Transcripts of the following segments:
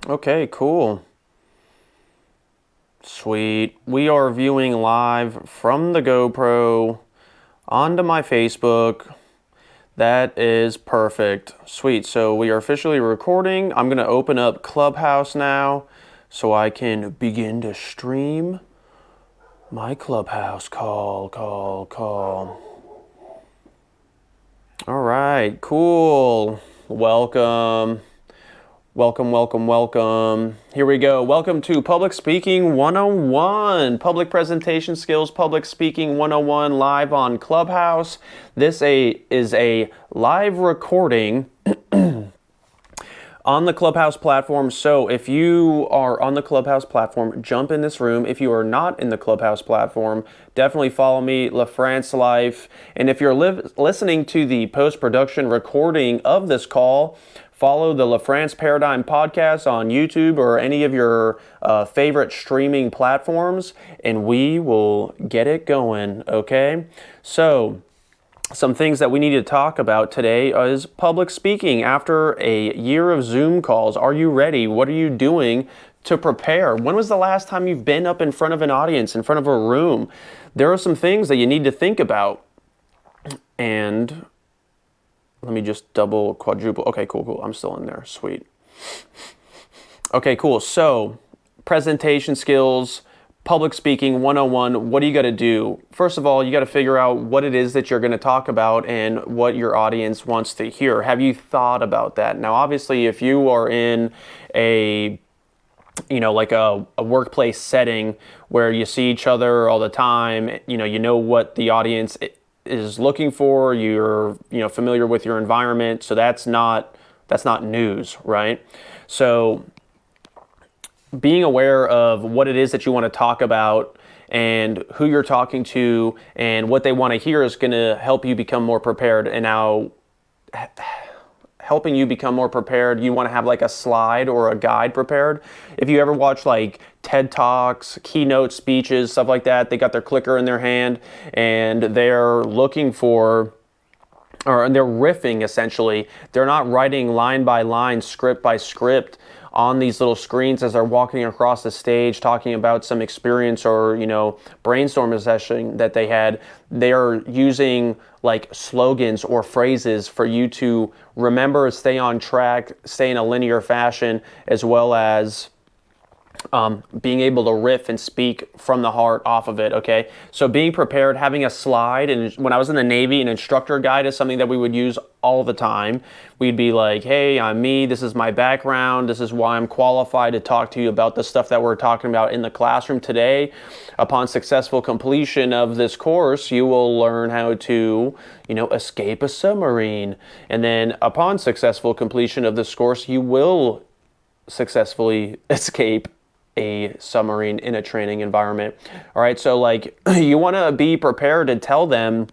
Okay, cool. Sweet. We are viewing live from the GoPro onto my Facebook. That is perfect. Sweet. So we are officially recording. I'm going to open up Clubhouse now so I can begin to stream my Clubhouse call. All right, cool. Welcome. Here we go. Welcome to Public Speaking 101. Public Presentation Skills, Public Speaking 101 live on Clubhouse. This is a live recording on the Clubhouse platform. So if you are on the Clubhouse platform, jump in this room. If you are not in the Clubhouse platform, definitely follow me, LaFrance Life. And if you're listening to the post-production recording of this call, follow the LaFrance Paradigm podcast on YouTube or any of your favorite streaming platforms, and we will get it going, okay? So, some things that we need to talk about today is public speaking after a year of Zoom calls. Are you ready? What are you doing to prepare? When was the last time you've been up in front of an audience, in front of a room? There are some things that you need to think about. And let me just quadruple. Okay, cool. I'm still in there. Sweet. Okay, cool. So, presentation skills, public speaking 101. What do you got to do? First of all, you got to figure out what it is that you're going to talk about and what your audience wants to hear. Have you thought about that? Now, obviously, if you are in a workplace setting where you see each other all the time, you know what the audience is looking for, you're familiar with your environment, so that's not news, right? So being aware of what it is that you want to talk about and who you're talking to and what they want to hear is going to help you become more prepared. And now helping you become more prepared, you want to have like a slide or a guide prepared. If you ever watch like TED Talks, keynote speeches, stuff like that, they got their clicker in their hand and they're looking for, or they're riffing essentially. They're not writing line by line, script by script on these little screens as they're walking across the stage talking about some experience or brainstorming session that they had. They're using like slogans or phrases for you to remember, stay on track, stay in a linear fashion, as well as being able to riff and speak from the heart off of it, okay? So being prepared, having a slide, and when I was in the Navy, an instructor guide is something that we would use all the time. We'd be like, hey, I'm me, this is my background, this is why I'm qualified to talk to you about the stuff that we're talking about in the classroom today. Upon successful completion of this course, you will learn how to, escape a submarine. And then upon successful completion of this course, you will successfully escape a submarine in a training environment. All right, so like you want to be prepared to tell them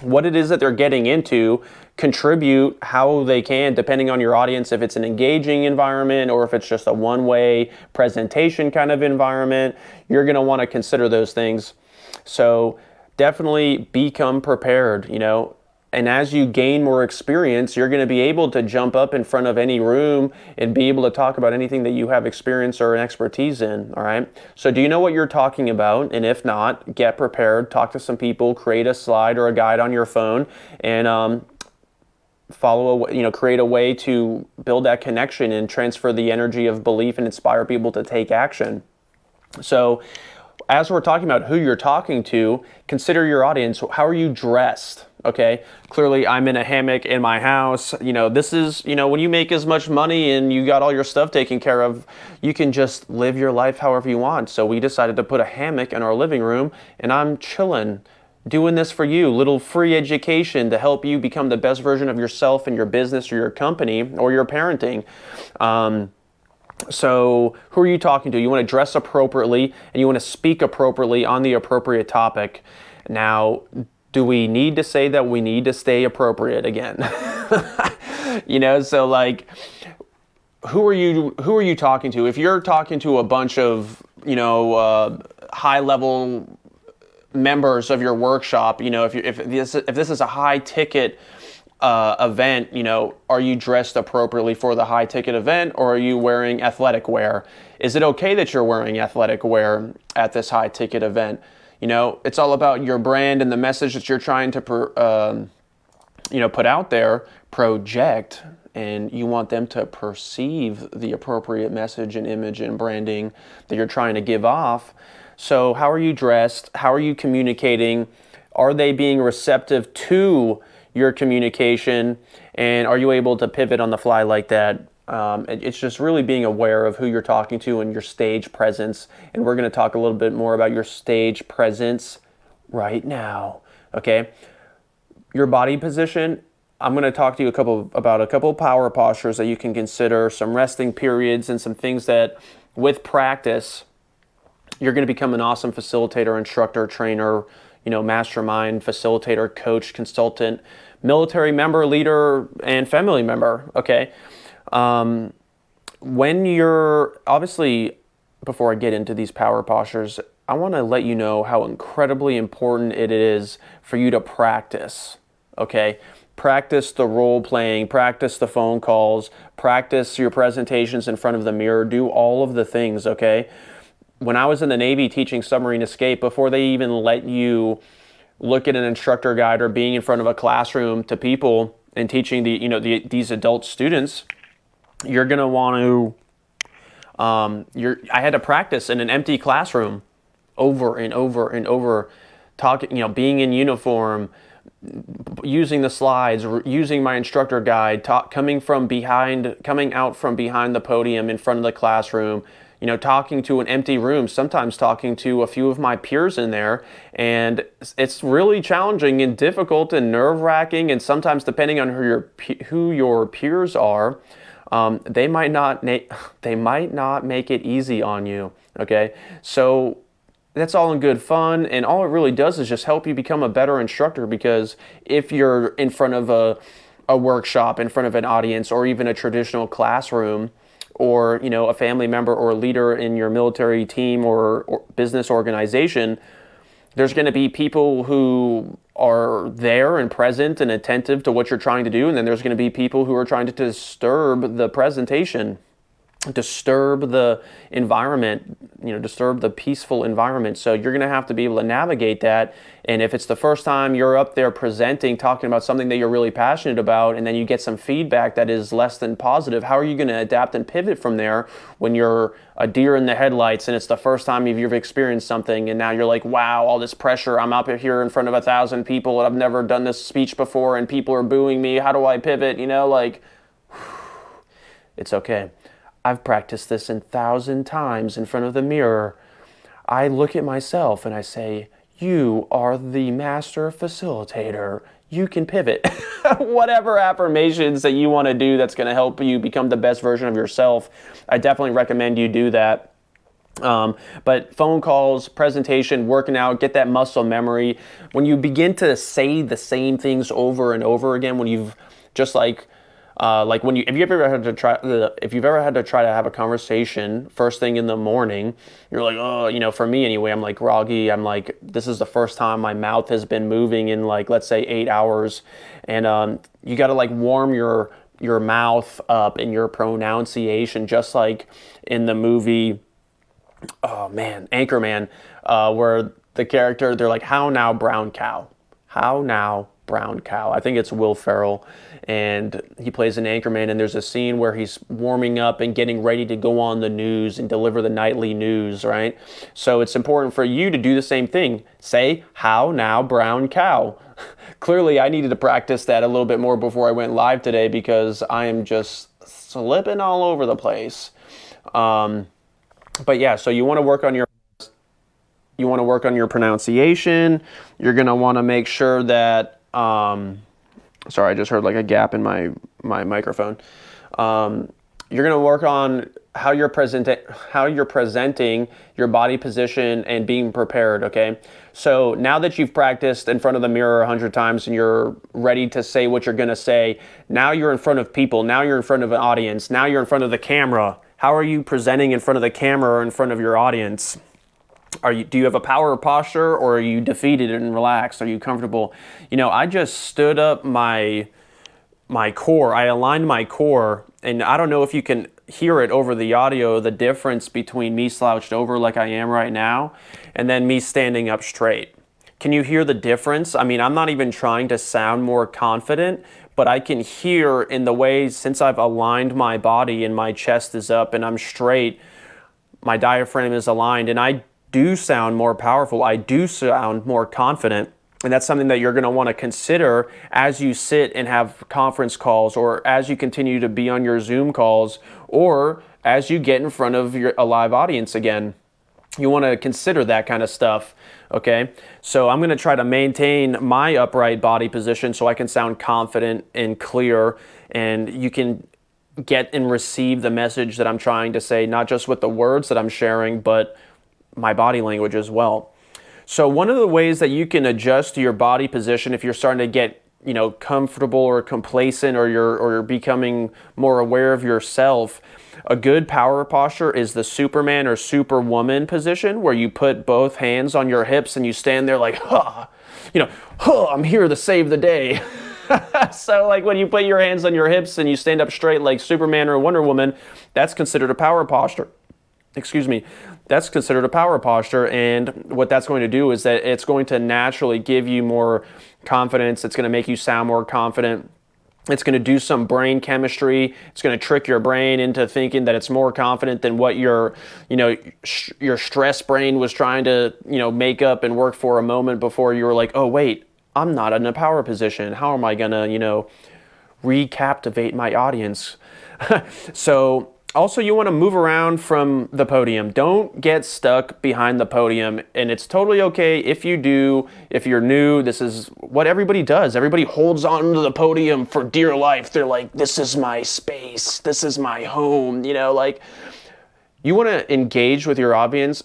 what it is that they're getting into, contribute how they can, depending on your audience, if it's an engaging environment or if it's just a one-way presentation kind of environment. You're going to want to consider those things. So definitely become prepared, and as you gain more experience, you're going to be able to jump up in front of any room and be able to talk about anything that you have experience or an expertise in, all right? So do you know what you're talking about? And if not, get prepared, talk to some people, create a slide or a guide on your phone, and create a way to build that connection and transfer the energy of belief and inspire people to take action. So as we're talking about who you're talking to, consider your audience. How are you dressed? Okay, clearly I'm in a hammock in my house. This is, when you make as much money and you got all your stuff taken care of, you can just live your life however you want. So we decided to put a hammock in our living room and I'm chilling, doing this for you. Little free education to help you become the best version of yourself in your business or your company or your parenting. So who are you talking to? You want to dress appropriately and you want to speak appropriately on the appropriate topic. Now, do we need to say that we need to stay appropriate again? So like, who are you talking to? If you're talking to a bunch of, high level members of your workshop, if this is a high ticket event, are you dressed appropriately for the high ticket event, or are you wearing athletic wear? Is it okay that you're wearing athletic wear at this high ticket event? It's all about your brand and the message that you're trying to put out there, project, and you want them to perceive the appropriate message and image and branding that you're trying to give off. So how are you dressed? How are you communicating? Are they being receptive to your communication? And are you able to pivot on the fly like that? It's just really being aware of who you're talking to and your stage presence. And we're going to talk a little bit more about your stage presence right now. Okay? Your body position, I'm going to talk to you about a couple power postures that you can consider, some resting periods, and some things that with practice you're going to become an awesome facilitator, instructor, trainer, mastermind, facilitator, coach, consultant, military member, leader, and family member. Okay. When you're, obviously, before I get into these power postures, I want to let you know how incredibly important it is for you to practice. Okay. Practice the role playing, practice the phone calls, practice your presentations in front of the mirror, do all of the things. Okay. When I was in the Navy teaching submarine escape, before they even let you look at an instructor guide or being in front of a classroom to people and teaching these adult students, you're going to want to, I had to practice in an empty classroom over and over and over, talking, being in uniform, using the slides, using my instructor guide, coming out from behind the podium in front of the classroom, talking to an empty room, sometimes talking to a few of my peers in there. And it's really challenging and difficult and nerve-wracking. And sometimes, depending on who your peers are, they might not make it easy on you. Okay. So that's all in good fun. And all it really does is just help you become a better instructor, because if you're in front of a workshop, in front of an audience, or even a traditional classroom, or a family member or a leader in your military team or business organization, there's going to be people who are there and present and attentive to what you're trying to do, and then there's going to be people who are trying to disturb the presentation, disturb the environment, disturb the peaceful environment. So you're going to have to be able to navigate that. And if it's the first time you're up there presenting, talking about something that you're really passionate about, and then you get some feedback that is less than positive, how are you going to adapt and pivot from there when you're a deer in the headlights and it's the first time you've experienced something, and now you're like, wow, all this pressure, I'm up here in front of 1,000 people and I've never done this speech before and people are booing me, how do I pivot? It's okay. I've practiced this 1,000 times in front of the mirror. I look at myself and I say, you are the master facilitator. You can pivot. Whatever affirmations that you want to do that's going to help you become the best version of yourself, I definitely recommend you do that. But phone calls, presentation, working out, get that muscle memory. When you begin to say the same things over and over again, when you've just if you've ever had to try to have a conversation first thing in the morning, you're like, oh, for me anyway, I'm like groggy. I'm like, this is the first time my mouth has been moving in let's say 8 hours. And you got to warm your mouth up in your pronunciation, just like in the movie, oh man, Anchorman, where the character, they're like, how now, brown cow? How now, brown cow? I think it's Will Ferrell. And he plays an anchorman, and there's a scene where he's warming up and getting ready to go on the news and deliver the nightly news, right? So it's important for you to do the same thing. Say, how now, brown cow? Clearly, I needed to practice that a little bit more before I went live today, because I am just slipping all over the place. But yeah, so you want to work on your pronunciation. You're going to want to make sure that, sorry, I just heard a gap in my microphone. You're going to work on how you're presenting your body position and being prepared, okay? So now that you've practiced in front of the mirror 100 times and you're ready to say what you're going to say, now you're in front of people. Now you're in front of an audience. Now you're in front of the camera. How are you presenting in front of the camera or in front of your audience? Do you have a power posture, or are you defeated and relaxed? Are you comfortable? I just stood up my my core. I aligned my core, and I don't know if you can hear it over the audio, the difference between me slouched over like I am right now and then me standing up straight. Can you hear the difference? I mean, I'm not even trying to sound more confident, but I can hear in the way, since I've aligned my body and my chest is up and I'm straight, my diaphragm is aligned, and I do sound more powerful. I do sound more confident. And that's something that you're going to want to consider as you sit and have conference calls, or as you continue to be on your Zoom calls, or as you get in front of a live audience again. You want to consider that kind of stuff, okay? So I'm going to try to maintain my upright body position so I can sound confident and clear, and you can get and receive the message that I'm trying to say, not just with the words that I'm sharing, but my body language as well. So one of the ways that you can adjust to your body position if you're starting to get, comfortable or complacent, or you're becoming more aware of yourself, a good power posture is the Superman or Superwoman position, where you put both hands on your hips and you stand there like, I'm here to save the day. So like when you put your hands on your hips and you stand up straight like Superman or Wonder Woman, that's considered a power posture. That's considered a power posture, and what that's going to do is that it's going to naturally give you more confidence. It's going to make you sound more confident. It's going to do some brain chemistry. It's going to trick your brain into thinking that it's more confident than what your stress brain was trying to, make up and work for a moment before you were like, oh wait, I'm not in a power position. How am I going to, recaptivate my audience? So also, you want to move around from the podium. Don't get stuck behind the podium, and it's totally okay if you do. If you're new, this is what everybody does. Everybody holds on to the podium for dear life. They're like, this is my space. This is my home. You want to engage with your audience.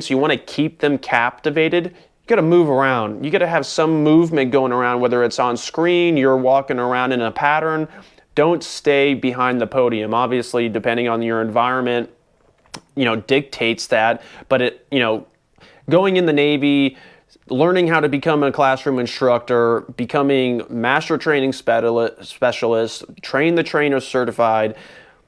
You want to keep them captivated. You got to move around. You got to have some movement going around, whether it's on screen, you're walking around in a pattern. Don't stay behind the podium. Obviously, depending on your environment, dictates that. But going in the Navy, learning how to become a classroom instructor, becoming master training specialist, train the trainer certified,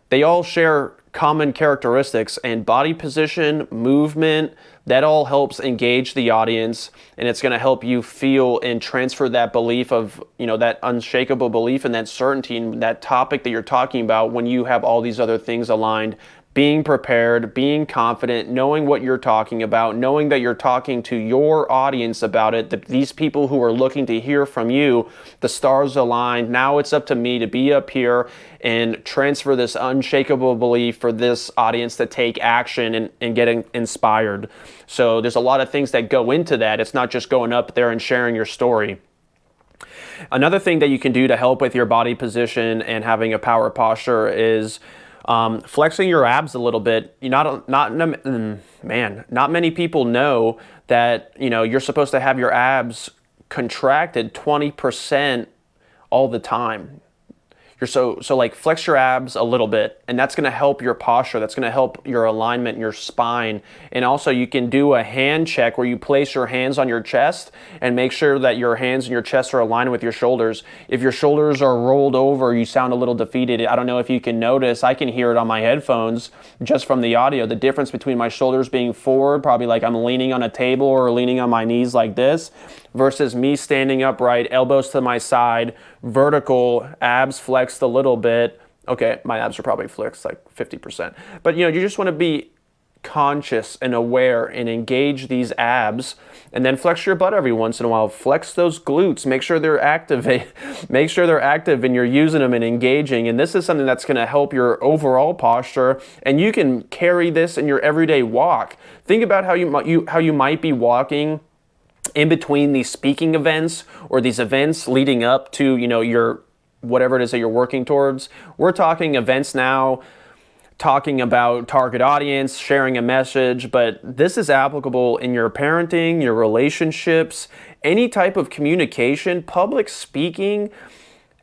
they all share common characteristics, and body position, movement, that all helps engage the audience, and it's going to help you feel and transfer that belief of, that unshakable belief and that certainty in that topic that you're talking about when you have all these other things aligned. Being prepared, being confident, knowing what you're talking about, knowing that you're talking to your audience about it, that these people who are looking to hear from you, the stars aligned. Now it's up to me to be up here and transfer this unshakable belief for this audience to take action and get inspired. So there's a lot of things that go into that. It's not just going up there and sharing your story. Another thing that you can do to help with your body position and having a power posture is flexing your abs a little bit. Not many people know that you're supposed to have your abs contracted 20% all the time. So like flex your abs a little bit, and that's going to help your posture. That's going to help your alignment in your spine. And also you can do a hand check where you place your hands on your chest and make sure that your hands and your chest are aligned with your shoulders. If your shoulders are rolled over, you sound a little defeated. I don't know if you can notice. I can hear it on my headphones just from the audio. The difference between my shoulders being forward, probably like I'm leaning on a table or leaning on my knees like this, versus me standing upright, elbows to my side, vertical, abs flexed a little bit. Okay, my abs are probably flexed like 50%. But you just want to be conscious and aware and engage these abs, and then flex your butt every once in a while. Flex those glutes. Make sure they're active. Make sure they're active and you're using them and engaging. And this is something that's going to help your overall posture, and you can carry this in your everyday walk. Think about how you might be walking in between these speaking events or these events leading up to, your whatever it is that you're working towards. We're talking events now, talking about target audience, sharing a message, but this is applicable in your parenting, your relationships, any type of communication. Public speaking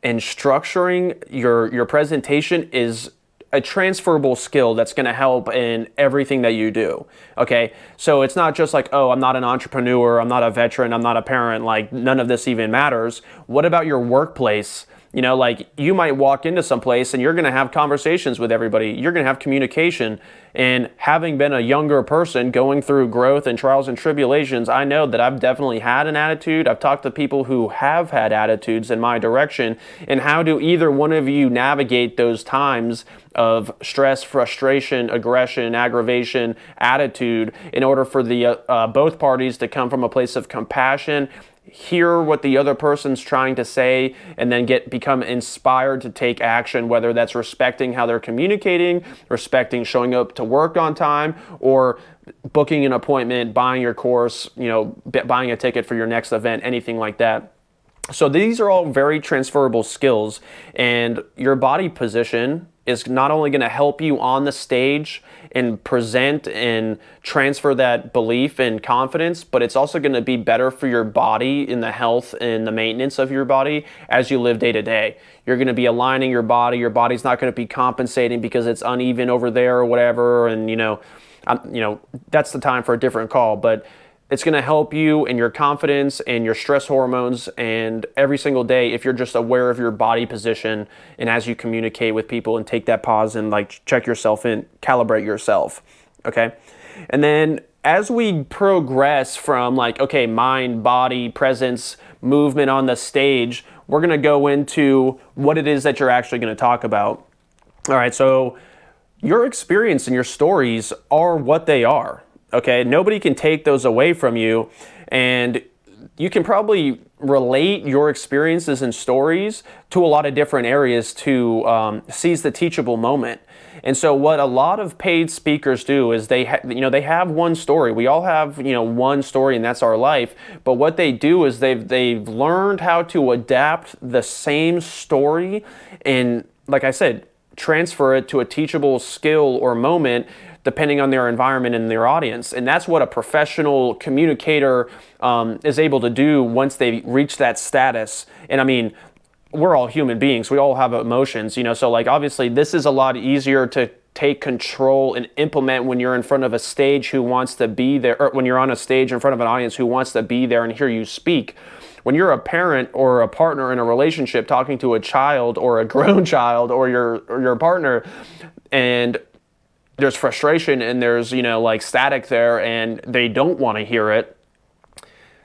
and structuring your presentation is a transferable skill that's going to help in everything that you do. Okay, so it's not just like, oh, I'm not an entrepreneur, I'm not a veteran, I'm not a parent, like none of this even matters. What about your workplace? Like you might walk into some place and you're going to have conversations with everybody. You're going to have communication. And having been a younger person going through growth and trials and tribulations, I know that I've definitely had an attitude. I've talked to people who have had attitudes in my direction. And how do either one of you navigate those times of stress, frustration, aggression, aggravation, attitude in order for the both parties to come from a place of compassion, hear what the other person's trying to say, and then become inspired to take action, whether that's respecting how they're communicating, respecting showing up to work on time, or booking an appointment, buying your course, buying a ticket for your next event, anything like that. So these are all very transferable skills, and your body position is not only going to help you on the stage and present and transfer that belief and confidence, but it's also going to be better for your body in the health and the maintenance of your body as you live day to day. You're going to be aligning your body. Your body's not going to be compensating because it's uneven over there or whatever. And, that's the time for a different call. But it's going to help you in your confidence and your stress hormones and every single day if you're just aware of your body position and as you communicate with people and take that pause and check yourself in, calibrate yourself, okay? And then as we progress from mind, body, presence, movement on the stage, we're going to go into what it is that you're actually going to talk about. All right, so your experience and your stories are what they are. Okay, nobody can take those away from you, and you can probably relate your experiences and stories to a lot of different areas to seize the teachable moment. And so what a lot of paid speakers do is they have one story. We all have one story, and that's our life. But what they do is they've learned how to adapt the same story and, like I said, transfer it to a teachable skill or moment depending on their environment and their audience. And that's what a professional communicator is able to do once they reach that status. And I mean, we're all human beings. We all have emotions, so obviously this is a lot easier to take control and implement when you're in front of a stage who wants to be there, or when you're on a stage in front of an audience who wants to be there and hear you speak. When you're a parent or a partner in a relationship talking to a child or a grown child or your partner, and there's frustration and there's static there and they don't want to hear it,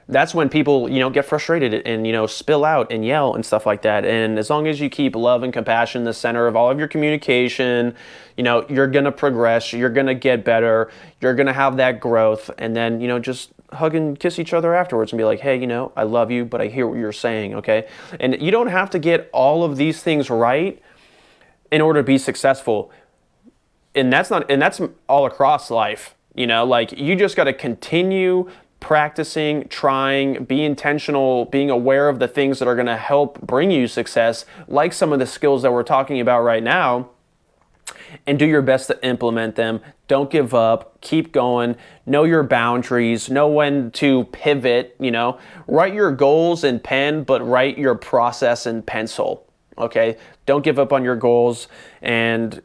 that's when people get frustrated and spill out and yell and stuff like that. And as long as you keep love and compassion the center of all of your communication, you're gonna progress, you're gonna get better, you're gonna have that growth, and then just hug and kiss each other afterwards and be like, hey, I love you, but I hear what you're saying, okay? And you don't have to get all of these things right in order to be successful. And that's all across life, you just got to continue practicing, trying, be intentional, being aware of the things that are going to help bring you success, like some of the skills that we're talking about right now, and do your best to implement them. Don't give up, keep going, know your boundaries, know when to pivot, write your goals in pen, but write your process in pencil, okay? Don't give up on your goals. And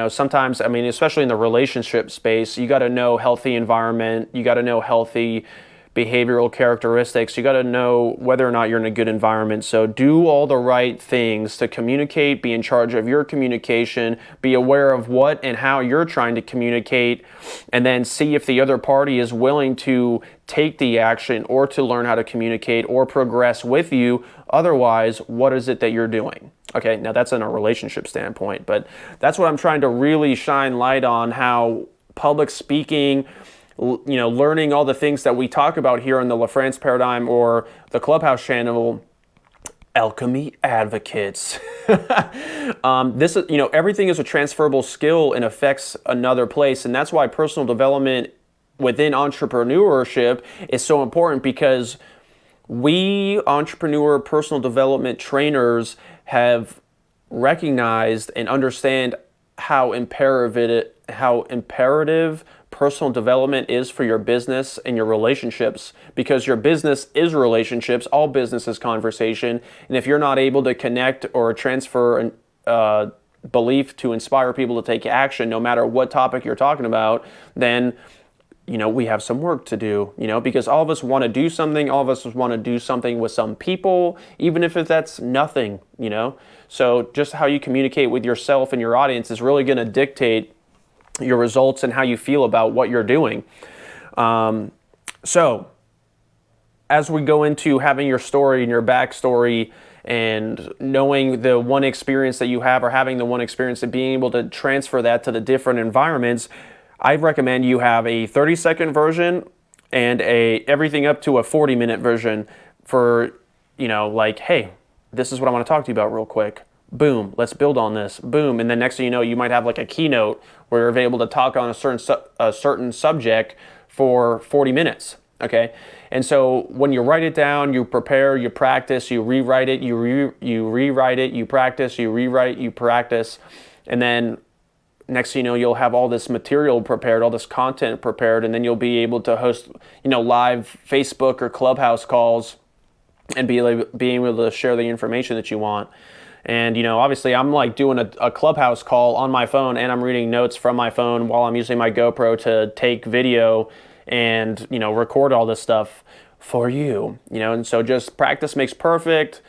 sometimes, especially in the relationship space, you got to know healthy environment, you got to know healthy behavioral characteristics, you got to know whether or not you're in a good environment. So do all the right things to communicate, be in charge of your communication, be aware of what and how you're trying to communicate, and then see if the other party is willing to take the action or to learn how to communicate or progress with you. Otherwise, what is it that you're doing? Okay, now that's in a relationship standpoint, but that's what I'm trying to really shine light on, how public speaking, learning all the things that we talk about here in the LaFrance Paradigm or the Clubhouse channel, Alchemy Advocates. This is, everything is a transferable skill and affects another place, and that's why personal development within entrepreneurship is so important, because we entrepreneur personal development trainers have recognized and understand how imperative personal development is for your business and your relationships, because your business is relationships, all business is conversation, and if you're not able to connect or transfer belief to inspire people to take action, no matter what topic you're talking about, then we have some work to do, because all of us want to do something. All of us want to do something with some people, even if that's nothing, So just how you communicate with yourself and your audience is really going to dictate your results and how you feel about what you're doing. So as we go into having your story and your backstory and knowing the one experience that you have, or having the one experience and being able to transfer that to the different environments, I recommend you have a 30-second version and everything up to a 40-minute version for, like, hey, this is what I want to talk to you about real quick. Boom, let's build on this. Boom, and then next thing you know, you might have like a keynote where you're able to talk on a certain subject for 40 minutes. Okay, and so when you write it down, you prepare, you practice, you rewrite it, you rewrite it, you practice, you rewrite, you practice, and then next thing you know, you'll have all this material prepared, all this content prepared, and then you'll be able to host, live Facebook or Clubhouse calls and being able to share the information that you want. And, obviously I'm like doing a Clubhouse call on my phone, and I'm reading notes from my phone while I'm using my GoPro to take video and, record all this stuff for you, and so just practice makes perfect.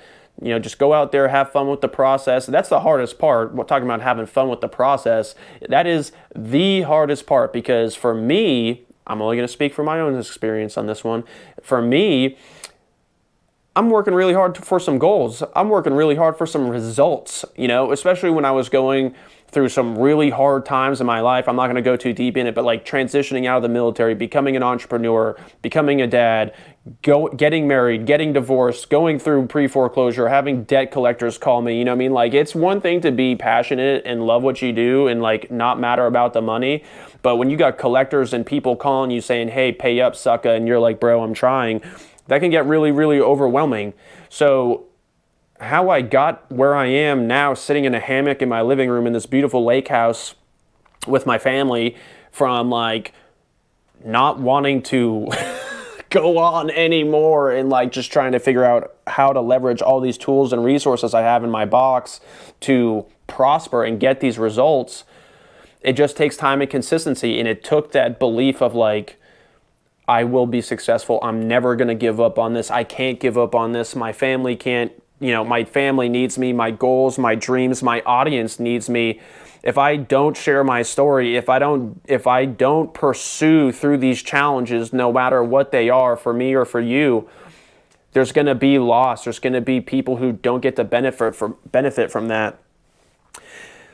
Just go out there, have fun with the process. That's the hardest part. We're talking about having fun with the process. That is the hardest part, because for me, I'm only going to speak from my own experience on this one. For me, I'm working really hard for some goals. I'm working really hard for some results, especially when I was going through some really hard times in my life. I'm not going to go too deep in it, but like transitioning out of the military, becoming an entrepreneur, becoming a dad, getting married, getting divorced, going through pre-foreclosure, having debt collectors call me, Like, it's one thing to be passionate and love what you do and like not matter about the money. But when you got collectors and people calling you saying, hey, pay up, sucker, and you're like, bro, I'm trying, that can get really, really overwhelming. So how I got where I am now, sitting in a hammock in my living room in this beautiful lake house with my family, from like not wanting to go on anymore and like just trying to figure out how to leverage all these tools and resources I have in my box to prosper and get these results. It just takes time and consistency. And it took that belief of like, I will be successful. I'm never going to give up on this. I can't give up on this. My family can't, my family needs me, my goals, my dreams, my audience needs me. If I don't share my story, if I don't pursue through these challenges, no matter what they are, for me or for you, there's going to be loss. There's going to be people who don't get to benefit from that.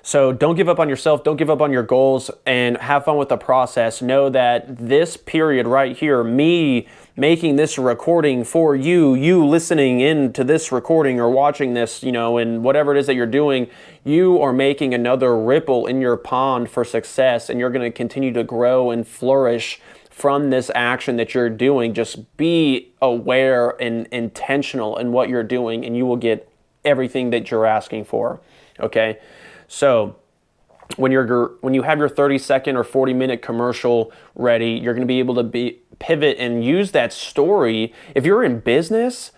So don't give up on yourself, don't give up on your goals, and have fun with the process. Know that this period right here, me making this recording for you, you listening in to this recording or watching this, and whatever it is that you're doing, you are making another ripple in your pond for success, and you're going to continue to grow and flourish from this action that you're doing. Just be aware and intentional in what you're doing, and you will get everything that you're asking for, okay? So when you have your 30-second or 40-minute commercial ready, you're going to be able to pivot and use that story. If you're in business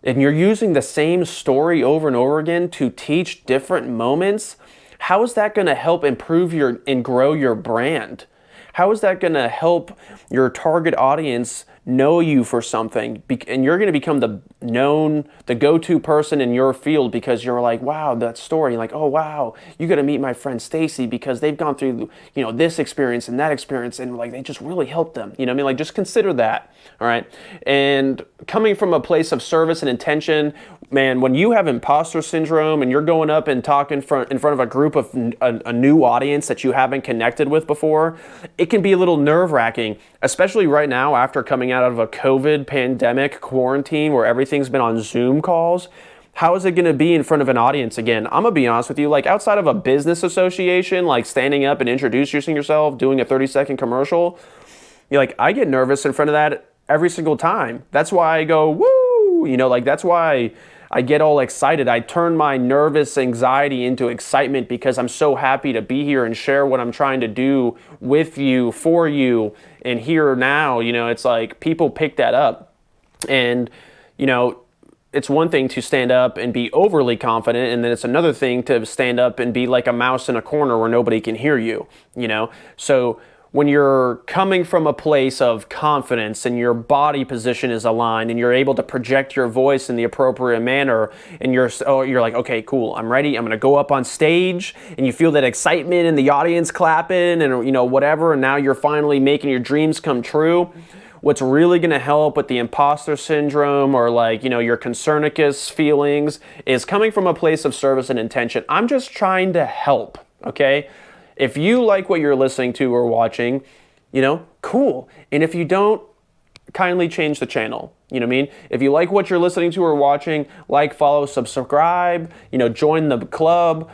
and you're using the same story over and over again to teach different moments, how is that going to help improve and grow your brand? How is that going to help your target audience know you for something? And you're going to become the go-to person in your field, because you're like, wow, that story. Like, oh, wow, you got to meet my friend Stacy, because they've gone through, this experience and that experience, and like, they just really helped them. Like, just consider that. All right. And coming from a place of service and intention, man, when you have imposter syndrome and you're going up and talking in front of a group of a new audience that you haven't connected with before, it can be a little nerve-wracking, especially right now after coming out of a COVID pandemic quarantine where everything's been on Zoom calls. How is it going to be in front of an audience again? I'm going to be honest with you, like outside of a business association, like standing up and introducing yourself, doing a 30-second commercial, I get nervous in front of that every single time. That's why I go, woo, that's why I get all excited. I turn my nervous anxiety into excitement, because I'm so happy to be here and share what I'm trying to do with you, for you, and here now. It's like people pick that up. And, it's one thing to stand up and be overly confident, and then it's another thing to stand up and be like a mouse in a corner where nobody can hear you, So when you're coming from a place of confidence and your body position is aligned and you're able to project your voice in the appropriate manner, and you're like, okay, cool, I'm ready, I'm gonna go up on stage, and you feel that excitement in the audience clapping and whatever, and now you're finally making your dreams come true. What's really going to help with the imposter syndrome or your Concernicus feelings is coming from a place of service and intention. I'm just trying to help, okay? If you like what you're listening to or watching, cool. And if you don't, kindly change the channel. You know what I mean? If you like what you're listening to or watching, follow, subscribe, join the club,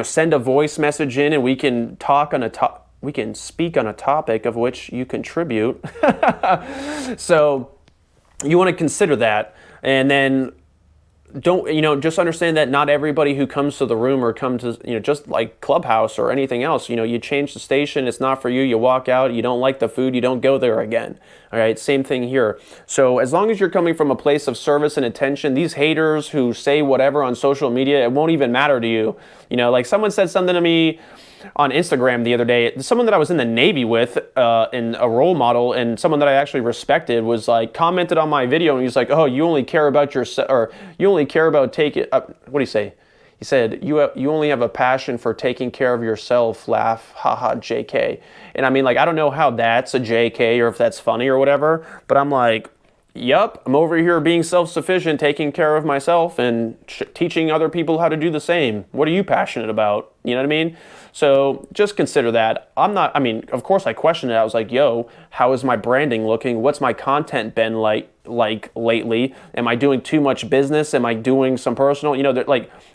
send a voice message in and we can talk on we can speak on a topic of which you contribute. So you want to consider that, and then just understand that not everybody who comes to the room or comes to, just like Clubhouse or anything else, you change the station, it's not for you, you walk out, you don't like the food, you don't go there again. All right, same thing here. So as long as you're coming from a place of service and attention, these haters who say whatever on social media, it won't even matter to you. Someone said something to me on Instagram the other day, someone that I was in the Navy with, in a role model, and someone that I actually respected was commented on my video, and he's like, oh, you only care about yourself, or you only care about taking, what do you say? He said, you only have a passion for taking care of yourself, laugh, haha, JK. And I mean, I don't know how that's a JK or if that's funny or whatever, but I'm like, yup, I'm over here being self-sufficient, taking care of myself and teaching other people how to do the same. What are you passionate about? You know what I mean? So just consider that. Of course I questioned it. I was like, yo, how is my branding looking? What's my content been like lately? Am I doing too much business? Am I doing some personal,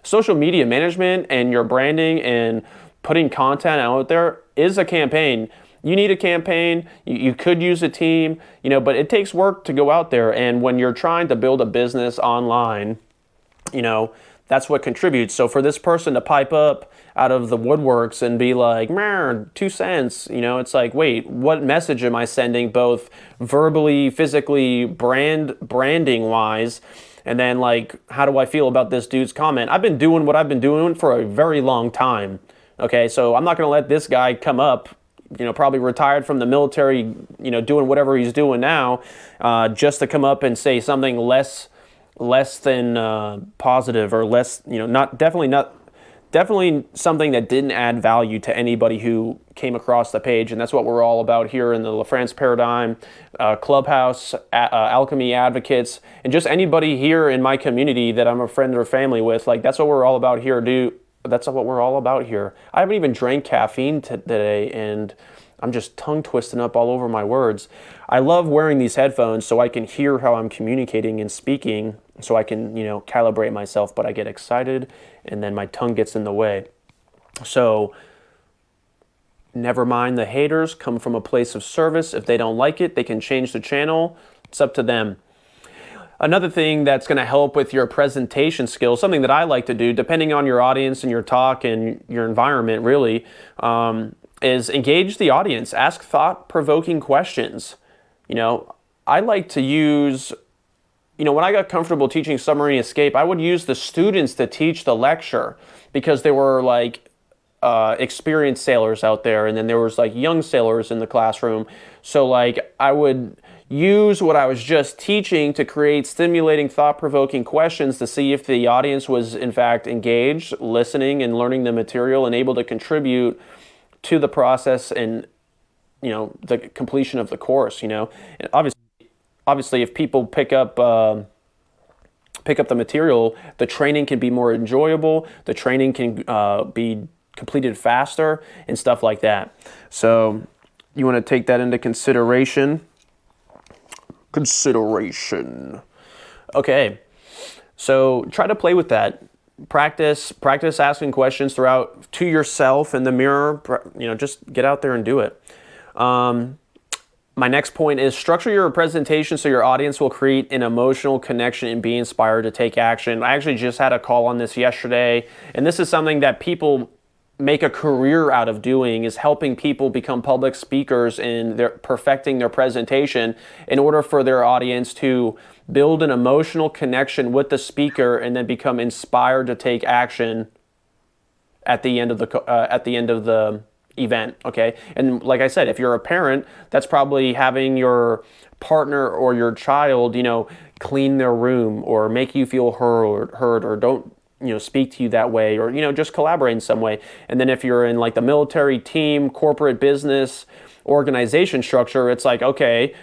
social media management and your branding and putting content out there is a campaign. You need a campaign, you could use a team, but it takes work to go out there. And when you're trying to build a business online, that's what contributes. So for this person to pipe up out of the woodworks and be like, 2 cents, it's like, wait, what message am I sending, both verbally, physically, branding wise? And then how do I feel about this dude's comment? I've been doing what I've been doing for a very long time. Okay, so I'm not gonna let this guy come up, probably retired from the military, doing whatever he's doing now, just to come up and say something less than positive, or less, definitely something that didn't add value to anybody who came across the page. And that's what we're all about here in the LaFrance paradigm, Clubhouse, Alchemy Advocates, and just anybody here in my community that I'm a friend or family with. That's what we're all about here, That's what we're all about here. I haven't even drank caffeine today, and I'm just tongue twisting up all over my words. I love wearing these headphones so I can hear how I'm communicating and speaking, so I can, calibrate myself, but I get excited and then my tongue gets in the way. So never mind the haters, come from a place of service. If they don't like it, they can change the channel. It's up to them. Another thing that's going to help with your presentation skills, something that I like to do, depending on your audience and your talk and your environment, really, is engage the audience. Ask thought-provoking questions. I like to use, when I got comfortable teaching submarine escape, I would use the students to teach the lecture, because there were experienced sailors out there, and then there was young sailors in the classroom. So I would use what I was just teaching to create stimulating, thought-provoking questions to see if the audience was in fact engaged, listening and learning the material, and able to contribute to the process and the completion of the course. And obviously if people pick up the material, the training can be more enjoyable, the training can be completed faster and stuff like that. So you want to take that into consideration. Okay, so try to play with that. Practice asking questions throughout to yourself in the mirror. Just get out there and do it. My next point is structure your presentation so your audience will create an emotional connection and be inspired to take action. I actually just had a call on this yesterday, and this is something that people make a career out of doing, is helping people become public speakers and they're perfecting their presentation in order for their audience to build an emotional connection with the speaker and then become inspired to take action at the end of the event, okay? And like I said, if you're a parent, that's probably having your partner or your child, clean their room or make you feel heard or don't, speak to you that way, or, just collaborate in some way. And then if you're in like the military, team, corporate, business, organization structure, it's like, okay,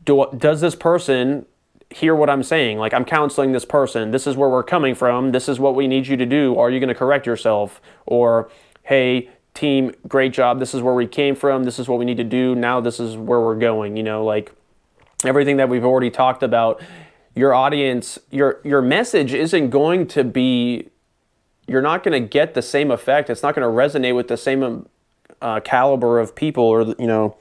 does this person hear what I'm saying? Like, I'm counseling this person. This is where we're coming from. This is what we need you to do. Are you going to correct yourself? Or, hey, team, great job. This is where we came from. This is what we need to do. Now this is where we're going. Like everything that we've already talked about. Your audience, your message isn't going to be, you're not going to get the same effect. It's not going to resonate with the same caliber of people, or,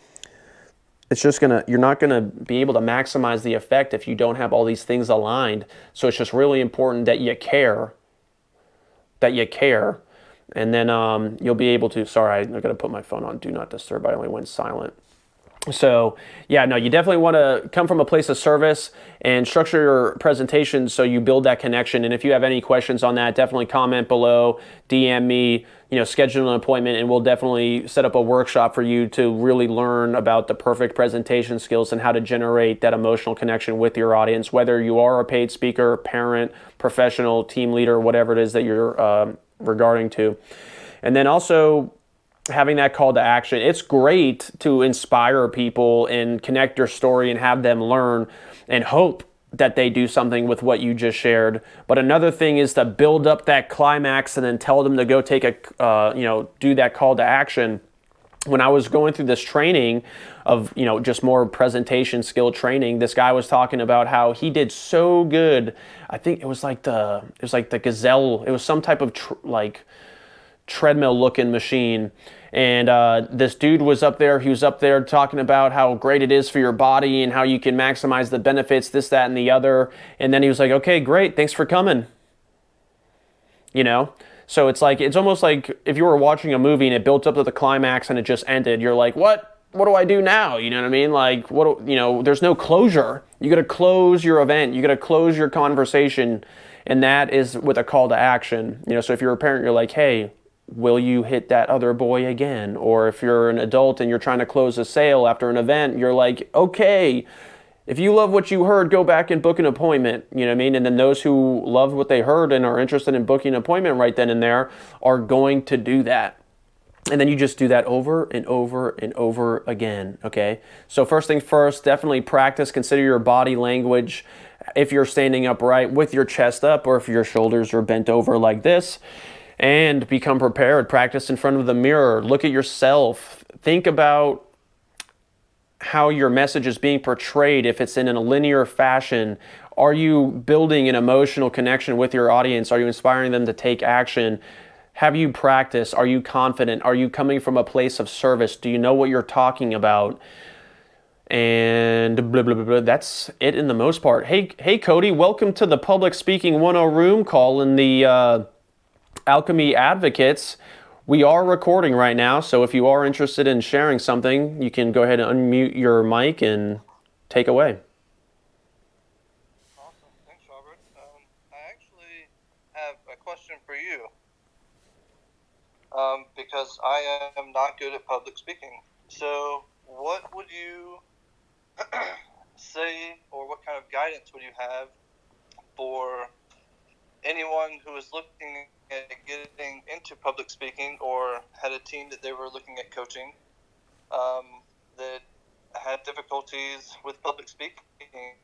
it's just you're not gonna be able to maximize the effect if you don't have all these things aligned. So it's just really important that you care, and then you'll be able to. Sorry, I'm gonna put my phone on Do Not Disturb. I only went silent. So yeah, no, you definitely want to come from a place of service and structure your presentation so you build that connection. And if you have any questions on that, definitely comment below, DM me, schedule an appointment, and we'll definitely set up a workshop for you to really learn about the perfect presentation skills and how to generate that emotional connection with your audience, whether you are a paid speaker, parent, professional, team leader, whatever it is that you're regarding to. And then also, having that call to action. It's great to inspire people and connect your story and have them learn and hope that they do something with what you just shared. But another thing is to build up that climax and then tell them to go take do that call to action. When I was going through this training of, just more presentation skill training, this guy was talking about how he did so good. I think it was like the Gazelle. It was some type of treadmill looking machine. And this dude was up there. He was up there talking about how great it is for your body and how you can maximize the benefits, this, that, and the other. And then he was like, okay, great. Thanks for coming. So it's almost like if you were watching a movie and it built up to the climax and it just ended, you're like, what do I do now? You know what I mean? Like, there's no closure. You got to close your event. You got to close your conversation. And that is with a call to action. So if you're a parent, you're like, hey, will you hit that other boy again? Or if you're an adult and you're trying to close a sale after an event, you're like, okay, if you love what you heard, go back and book an appointment. You know what I mean? And then those who loved what they heard and are interested in booking an appointment right then and there are going to do that. And then you just do that over and over and over again, okay? So first thing first, definitely practice. Consider your body language. If you're standing upright with your chest up, or if your shoulders are bent over like this, and become prepared. Practice in front of the mirror. Look at yourself. Think about how your message is being portrayed. If it's in a linear fashion, are you building an emotional connection with your audience? Are you inspiring them to take action? Have you practiced? Are you confident? Are you coming from a place of service? Do you know what you're talking about? And blah, blah, blah, blah. That's it in the most part. Hey, Cody, welcome to the Public Speaking 101 room call in the Alchemy Advocates. We are recording right now, so if you are interested in sharing something, you can go ahead and unmute your mic and take away. Awesome. Thanks, Robert. I actually have a question for you, because I am not good at public speaking. So what would you say, or what kind of guidance would you have for anyone who is looking at getting into public speaking, or had a team that they were looking at coaching, that had difficulties with public speaking,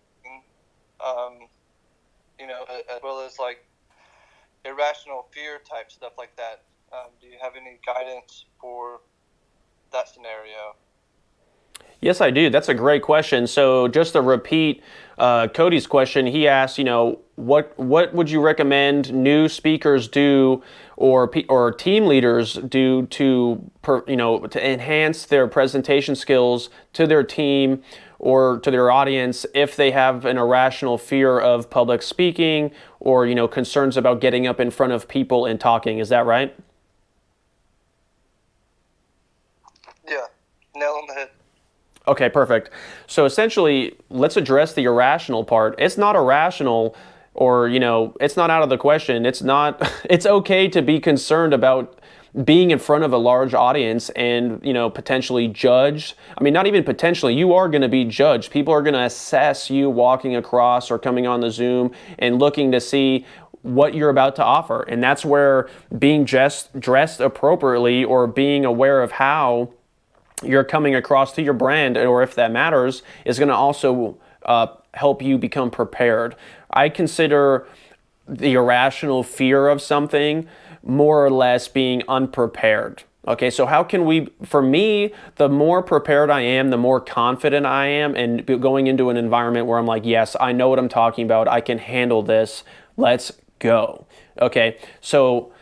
as well as like irrational fear type stuff like that? Do you have any guidance for that scenario? Yes, I do. That's a great question. So just to repeat Cody's question, he asked, what would you recommend new speakers do, or team leaders do to enhance their presentation skills to their team or to their audience if they have an irrational fear of public speaking, or concerns about getting up in front of people and talking. Is that right? Yeah, nail on the head. Okay, perfect. So essentially, let's address the irrational part. It's not irrational, or it's not out of the question. It's okay to be concerned about being in front of a large audience and, potentially judged. I mean, not even potentially, you are going to be judged. People are going to assess you walking across or coming on the Zoom and looking to see what you're about to offer. And that's where being dressed appropriately, or being aware of how you're coming across to your brand, or if that matters, is going to also help you become prepared. I consider the irrational fear of something more or less being unprepared. Okay, so how can we, for me, the more prepared I am, the more confident I am, and going into an environment where I'm like, yes, I know what I'm talking about, I can handle this, let's go. Okay, so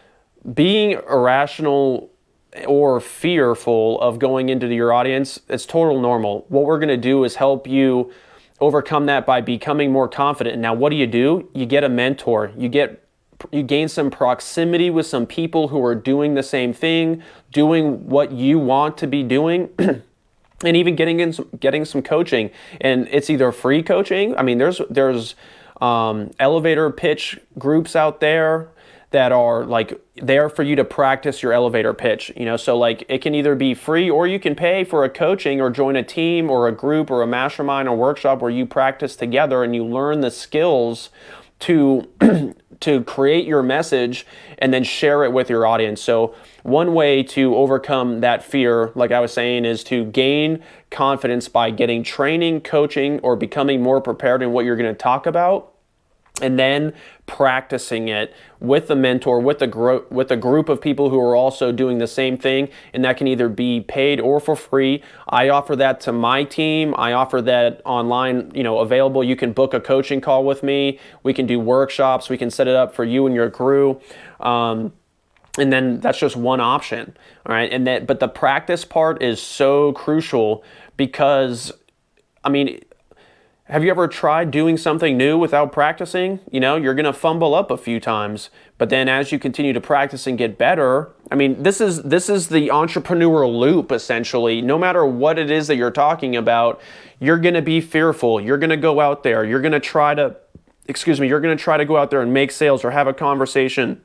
being irrational or fearful of going into your audience, it's total normal. What we're going to do is help you overcome that by becoming more confident. Now, what do? You get a mentor. You gain some proximity with some people who are doing the same thing, doing what you want to be doing. And even getting some coaching. And it's either free coaching. I mean, there's elevator pitch groups out there that are like there for you to practice your elevator pitch. So like it can either be free, or you can pay for a coaching or join a team or a group or a mastermind or workshop where you practice together and you learn the skills to to create your message and then share it with your audience. So one way to overcome that fear, like I was saying, is to gain confidence by getting training, coaching, or becoming more prepared in what you're going to talk about, and then practicing it with a mentor, with a group of people who are also doing the same thing, and that can either be paid or for free. I offer that to my team. I offer that online, available. You can book a coaching call with me. We can do workshops. We can set it up for you and your crew. And then that's just one option, all right? But the practice part is so crucial because, I mean, have you ever tried doing something new without practicing? You're going to fumble up a few times, but then as you continue to practice and get better, I mean, this is the entrepreneurial loop, essentially. No matter what it is that you're talking about, you're going to be fearful. You're going to go out there. You're going to try to go out there and make sales or have a conversation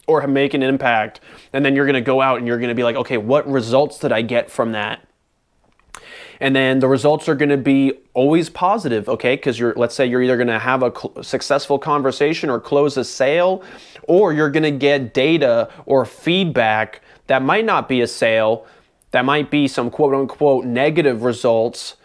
or make an impact. And then you're going to go out and you're going to be like, okay, what results did I get from that? And then the results are going to be always positive, okay? Because let's say you're either going to have a successful conversation or close a sale, or you're going to get data or feedback that might not be a sale, that might be some quote unquote negative results,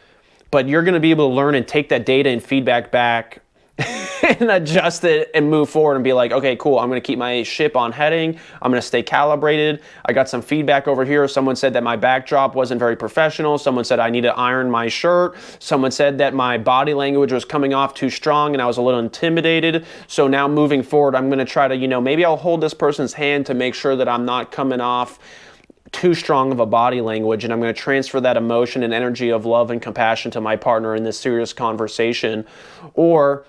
but you're going to be able to learn and take that data and feedback back and adjust it and move forward and be like, okay, cool, I'm going to keep my ship on heading. I'm going to stay calibrated. I got some feedback over here. Someone said that my backdrop wasn't very professional. Someone said I need to iron my shirt. Someone said that my body language was coming off too strong and I was a little intimidated. So now moving forward, I'm going to try to, maybe I'll hold this person's hand to make sure that I'm not coming off too strong of a body language, and I'm going to transfer that emotion and energy of love and compassion to my partner in this serious conversation. Or,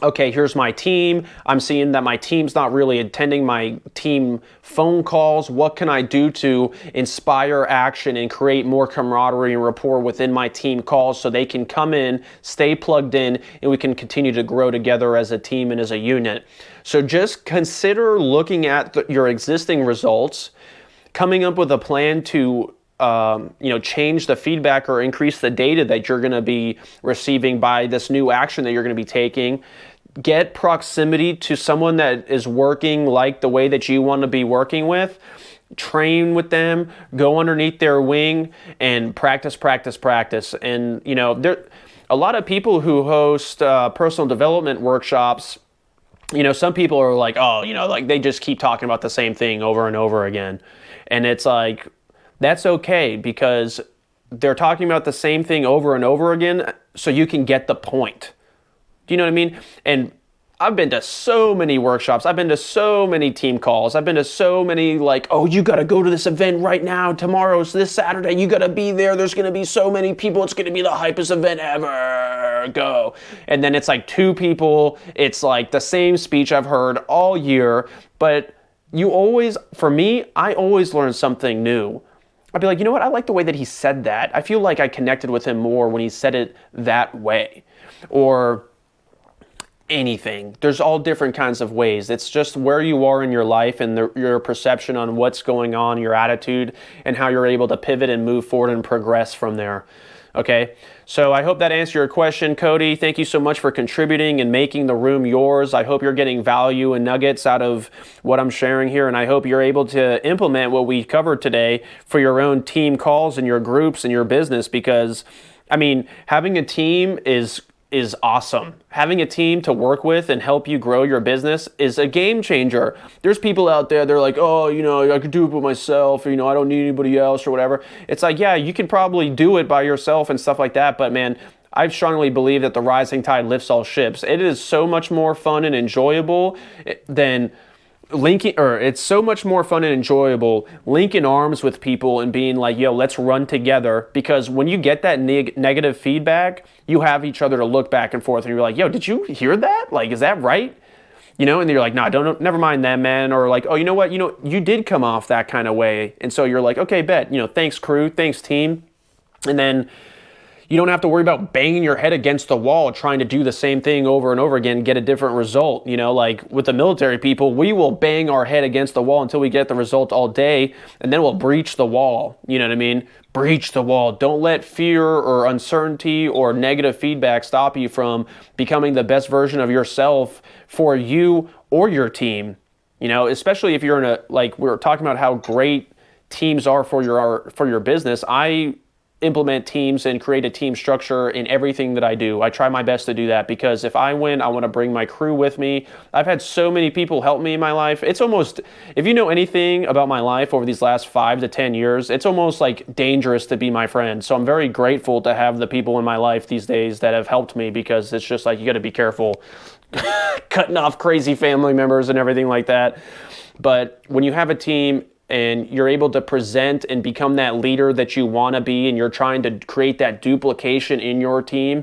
okay, here's my team. I'm seeing that my team's not really attending my team phone calls. What can I do to inspire action and create more camaraderie and rapport within my team calls so they can come in, stay plugged in, and we can continue to grow together as a team and as a unit. So just consider looking at your existing results, coming up with a plan to change the feedback or increase the data that you're going to be receiving by this new action that you're going to be taking. Get proximity to someone that is working like the way that you want to be working with. Train with them, go underneath their wing, and practice. And, there a lot of people who host personal development workshops, some people are like, oh, like they just keep talking about the same thing over and over again. And it's like, that's okay, because they're talking about the same thing over and over again so you can get the point. Do you know what I mean? And I've been to so many workshops. I've been to so many team calls. I've been to so many like, oh, you got to go to this event right now. Tomorrow's this Saturday. You got to be there. There's going to be so many people. It's going to be the hypest event ever. Go. And then it's like 2 people. It's like the same speech I've heard all year. But for me, I always learn something new. I'd be like, you know what? I like the way that he said that. I feel like I connected with him more when he said it that way. Or anything. There's all different kinds of ways. It's just where you are in your life and your perception on what's going on, your attitude, and how you're able to pivot and move forward and progress from there. Okay, so I hope that answered your question, Cody. Thank you so much for contributing and making the room yours. I hope you're getting value and nuggets out of what I'm sharing here, and I hope you're able to implement what we covered today for your own team calls and your groups and your business, because, I mean, having a team is awesome. Having a team to work with and help you grow your business is a game changer. There's people out there, they're like, oh, I could do it by myself, or, I don't need anybody else or whatever. It's like, yeah, you can probably do it by yourself and stuff like that, but man, I strongly believe that the rising tide lifts all ships. It is so much more fun and enjoyable than it's so much more fun and enjoyable linking arms with people and being like, yo, let's run together. Because when you get that negative feedback, you have each other to look back and forth, and you're like, yo, did you hear that? Like, is that right? And you're like, nah, don't, never mind that, man. Or like, oh, you know what? You did come off that kind of way. And so you're like, okay, bet, thanks crew, thanks team. And then you don't have to worry about banging your head against the wall trying to do the same thing over and over again, get a different result. Like with the military people, we will bang our head against the wall until we get the result all day, and then we'll breach the wall. You know what I mean? Breach the wall. Don't let fear or uncertainty or negative feedback stop you from becoming the best version of yourself for you or your team. Especially if you're like we were talking about how great teams are for your business. I implement teams and create a team structure in everything that I do. I try my best to do that, because if I win, I want to bring my crew with me. I've had so many people help me in my life. It's almost, if you know anything about my life over these last 5 to 10 years, it's almost like dangerous to be my friend. So I'm very grateful to have the people in my life these days that have helped me, because it's just like, you got to be careful cutting off crazy family members and everything like that. But when you have a team and you're able to present and become that leader that you want to be, and you're trying to create that duplication in your team,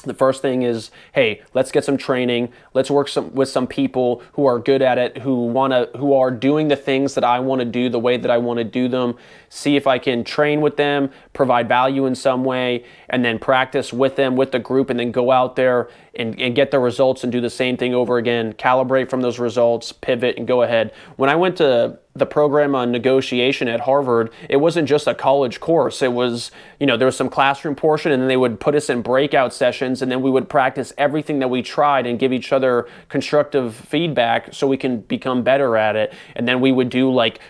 the first thing is, hey, let's get some training. Let's work with some people who are good at it, who are doing the things that I want to do the way that I want to do them. See if I can train with them, provide value in some way, and then practice with them, with the group, and then go out there and get the results and do the same thing over again. Calibrate from those results, pivot, and go ahead. When I went to the program on negotiation at Harvard, it wasn't just a college course. It was, there was some classroom portion, and then they would put us in breakout sessions, and then we would practice everything that we tried and give each other constructive feedback so we can become better at it. And then we would do like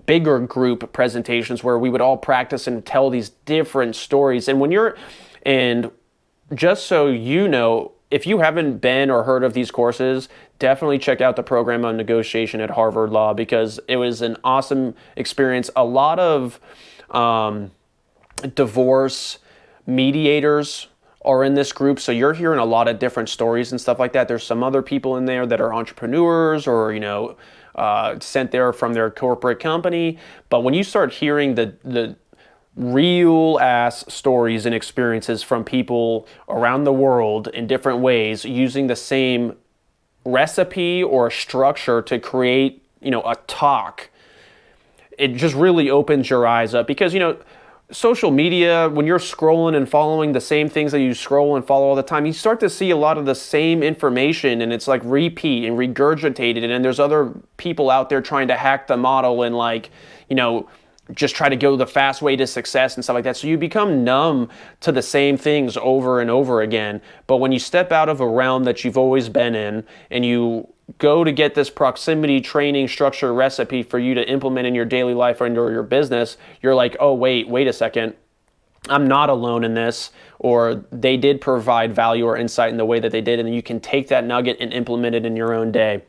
bigger group presentations where we would all practice and tell these different stories. And just so you know, if you haven't been or heard of these courses, definitely check out the program on negotiation at Harvard Law, because it was an awesome experience. A lot of divorce mediators are in this group, so you're hearing a lot of different stories and stuff like that. There's some other people in there that are entrepreneurs or sent there from their corporate company. But when you start hearing the real ass stories and experiences from people around the world in different ways, using the same recipe or structure to create, a talk, it just really opens your eyes up. Because, social media, when you're scrolling and following the same things that you scroll and follow all the time, you start to see a lot of the same information, and it's like repeat and regurgitated, and there's other people out there trying to hack the model and just try to go the fast way to success and stuff like that. So you become numb to the same things over and over again. But when you step out of a realm that you've always been in, and you go to get this proximity training structure recipe for you to implement in your daily life or in your business, you're like, oh, wait a second. I'm not alone in this, or they did provide value or insight in the way that they did, and you can take that nugget and implement it in your own day.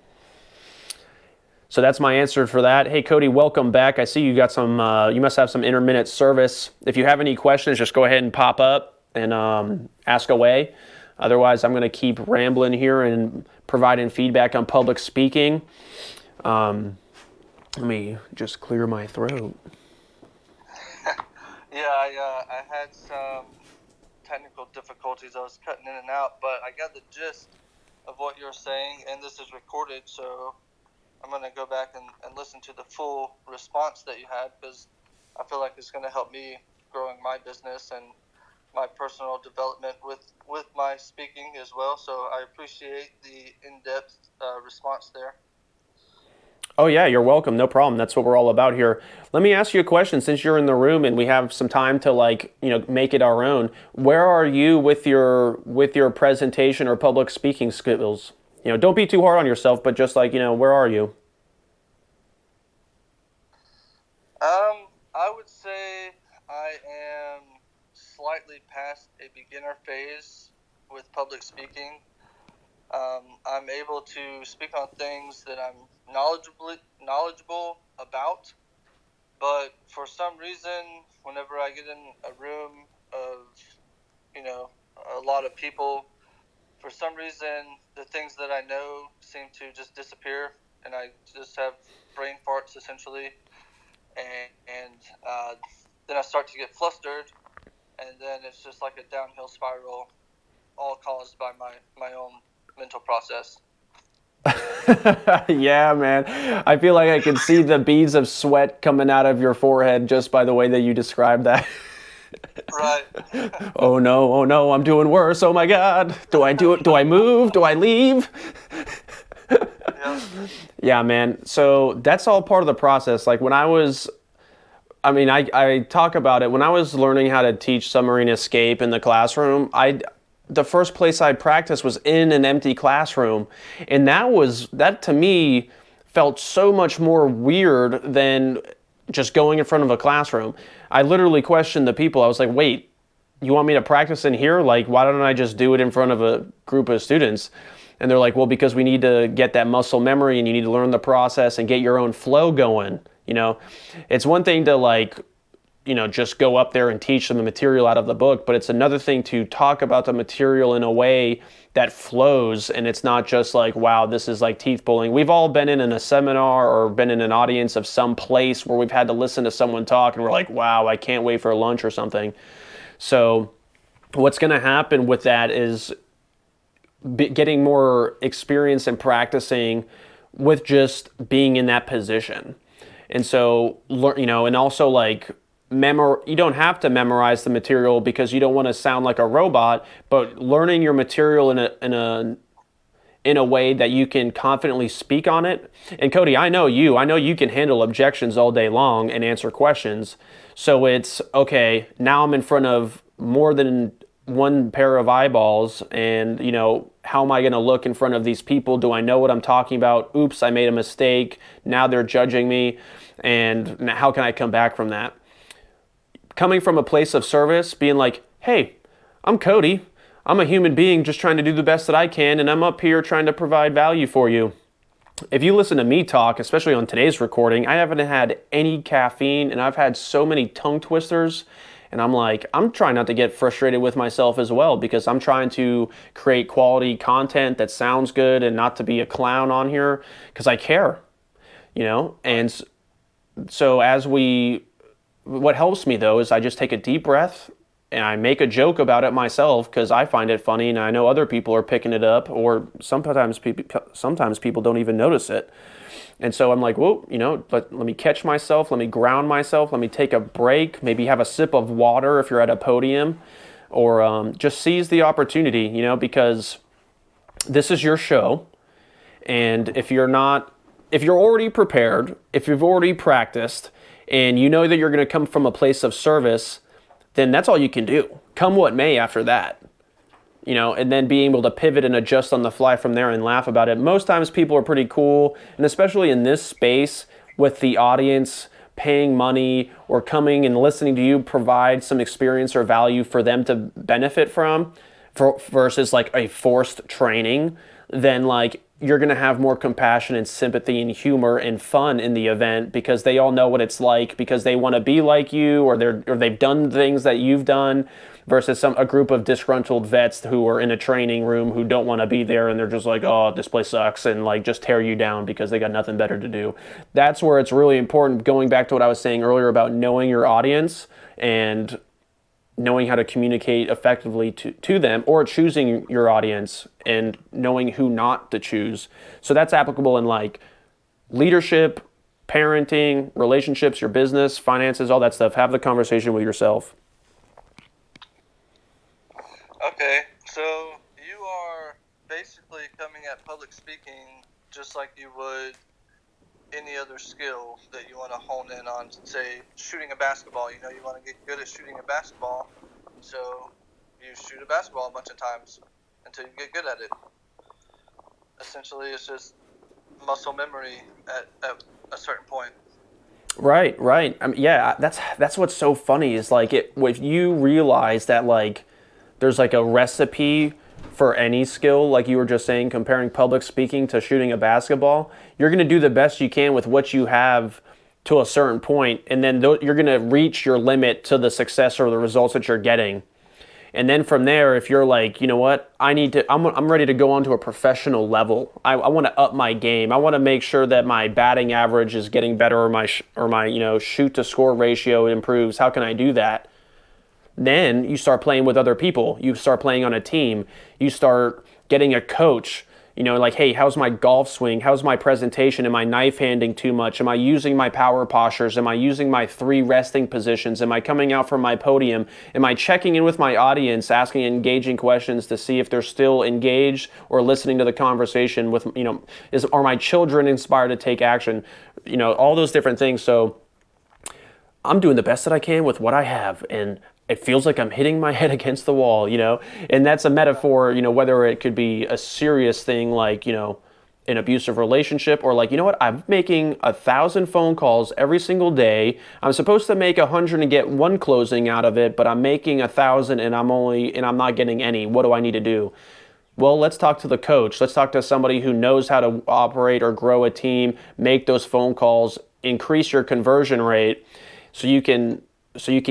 So that's my answer for that. Hey, Cody, welcome back. I see you got you must have some intermittent service. If you have any questions, just go ahead and pop up and ask away. Otherwise, I'm going to keep rambling here and providing feedback on public speaking. Let me just clear my throat. Yeah, I had some technical difficulties. I was cutting in and out, but I got the gist of what you're saying, and this is recorded, so I'm going to go back and listen to the full response that you had, because I feel like it's going to help me growing my business and my personal development with my speaking as well. So I appreciate the in-depth response there. Oh yeah, you're welcome. No problem. That's what we're all about here. Let me ask you a question since you're in the room and we have some time to make it our own. Where are you with your presentation or public speaking skills? Don't be too hard on yourself, but just where are you? I would say I am slightly past a beginner phase with public speaking. I'm able to speak on things that I'm knowledgeable about, but for some reason, whenever I get in a room of, a lot of people, for some reason, the things that I know seem to just disappear, and I just have brain farts essentially, and then I start to get flustered, and then it's just like a downhill spiral, all caused by my own mental process. Yeah, man. I feel like I can see the beads of sweat coming out of your forehead just by the way that you described that. Right. Oh no, I'm doing worse. Oh my God. Do I do it? Do I move? Do I leave? Yeah. Yeah, man. So that's all part of the process. Like I talk about it. When I was learning how to teach submarine escape in the classroom, the first place I practiced was in an empty classroom. And that to me felt so much more weird than just going in front of a classroom. I literally questioned the people. I was like, wait, you want me to practice in here? Like, why don't I just do it in front of a group of students? And they're like, well, because we need to get that muscle memory and you need to learn the process and get your own flow going. It's one thing to just go up there and teach them the material out of the book, but it's another thing to talk about the material in a way that flows, and it's not just like, wow, this is like teeth pulling. We've all been in a seminar or been in an audience of some place where we've had to listen to someone talk and we're like, wow, I can't wait for lunch or something. So what's going to happen with that is getting more experience and practicing with just being in that position. And so, and also you don't have to memorize the material because you don't want to sound like a robot, but learning your material in a way that you can confidently speak on it. And Cody, I know you can handle objections all day long and answer questions. So it's okay, now I'm in front of more than one pair of eyeballs, and how am I going to look in front of these people? Do I know what I'm talking about? Oops, I made a mistake. Now they're judging me, and how can I come back from that? Coming from a place of service, being like, hey, I'm Cody. I'm a human being just trying to do the best that I can, and I'm up here trying to provide value for you. If you listen to me talk, especially on today's recording, I haven't had any caffeine, and I've had so many tongue twisters. And I'm trying not to get frustrated with myself as well, because I'm trying to create quality content that sounds good and not to be a clown on here because I care, And so what helps me though is I just take a deep breath and I make a joke about it myself because I find it funny and I know other people are picking it up, or sometimes people don't even notice it. And so I'm like, whoa, let me catch myself, let me ground myself, let me take a break, maybe have a sip of water if you're at a podium, or just seize the opportunity, because this is your show. And if you're already prepared, if you've already practiced, and you know that you're going to come from a place of service, then that's all you can do. Come what may after that. And then being able to pivot and adjust on the fly from there and laugh about it. Most times people are pretty cool, and especially in this space with the audience paying money or coming and listening to you provide some experience or value for them to benefit from versus like a forced training, then you're going to have more compassion and sympathy and humor and fun in the event because they all know what it's like, because they want to be like you, or they've done things that you've done, versus a group of disgruntled vets who are in a training room who don't want to be there, and they're just like, oh, this place sucks, and just tear you down because they got nothing better to do. That's where it's really important, going back to what I was saying earlier about knowing your audience and knowing how to communicate effectively to them, or choosing your audience and knowing who not to choose. So that's applicable in leadership, parenting, relationships, your business, finances, all that stuff. Have the conversation with yourself. Okay, so you are basically coming at public speaking just like you would any other skill that you want to hone in on. Say, shooting a basketball. You know, you want to get good at shooting a basketball, so you shoot a basketball a bunch of times until you get good at it. Essentially, it's just muscle memory at a certain point. Right, right. I mean, yeah, that's what's so funny is like if you realize that like there's like a recipe for any skill, like you were just saying, comparing public speaking to shooting a basketball, you're going to do the best you can with what you have to a certain point, and then you're going to reach your limit to the success or the results that you're getting. And then from there, if you're like, you know what, I'm ready to go on to a professional level. I want to up my game. I want to make sure that my batting average is getting better, or my shoot to score ratio improves. How can I do that? Then you start playing with other people. You start playing on a team. You start getting a coach. Like, hey, how's my golf swing? How's my presentation? Am I knife handing too much? Am I using my power postures? Am I using my 3 resting positions? Am I coming out from my podium? Am I checking in with my audience, asking engaging questions to see if they're still engaged or listening to the conversation with, are my children inspired to take action? All those different things. So I'm doing the best that I can with what I have, and it feels like I'm hitting my head against the wall, and that's a metaphor, whether it could be a serious thing like, an abusive relationship, or like, I'm making 1,000 phone calls every single day. I'm supposed to make 100 and get 1 closing out of it, but I'm making 1,000 and I'm not getting any. What do I need to do? Well, let's talk to the coach. Let's talk to somebody who knows how to operate or grow a team, make those phone calls, increase your conversion rate, so you can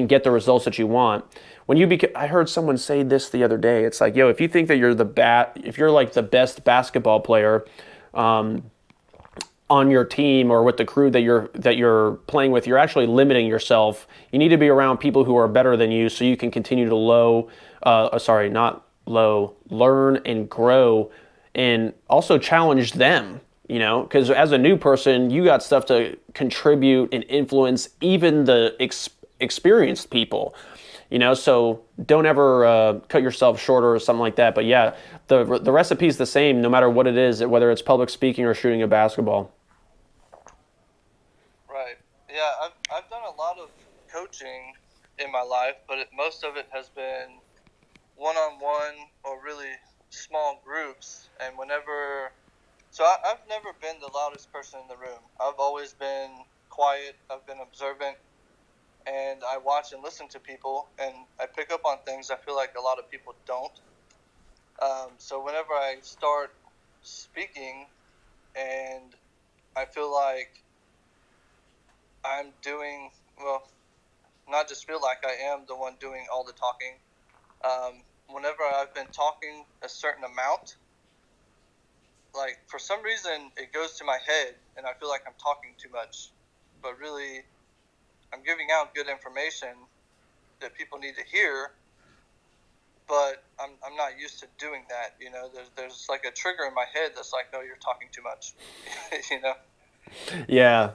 get the results that you want. I heard someone say this the other day. It's like, yo, if you think that if you're like the best basketball player on your team or with the crew that you're playing with, you're actually limiting yourself. You need to be around people who are better than you, so you can continue to learn and grow, and also challenge them. Because as a new person, you got stuff to contribute and influence even the experienced people. So don't ever cut yourself short or something like that. But yeah, the recipe is the same no matter what it is, whether it's public speaking or shooting a basketball. Right. Yeah, I've done a lot of coaching in my life, but most of it has been one-on-one or really small groups. And I've never been the loudest person in the room. I've always been quiet. I've been observant, and I watch and listen to people, and I pick up on things I feel like a lot of people don't. So whenever I start speaking and I feel like I'm doing, well, not just feel like, I am the one doing all the talking. Whenever I've been talking a certain amount, like for some reason it goes to my head and I feel like I'm talking too much, but really I'm giving out good information that people need to hear, but I'm not used to doing that. There's like a trigger in my head that's like, no, you're talking too much. Yeah.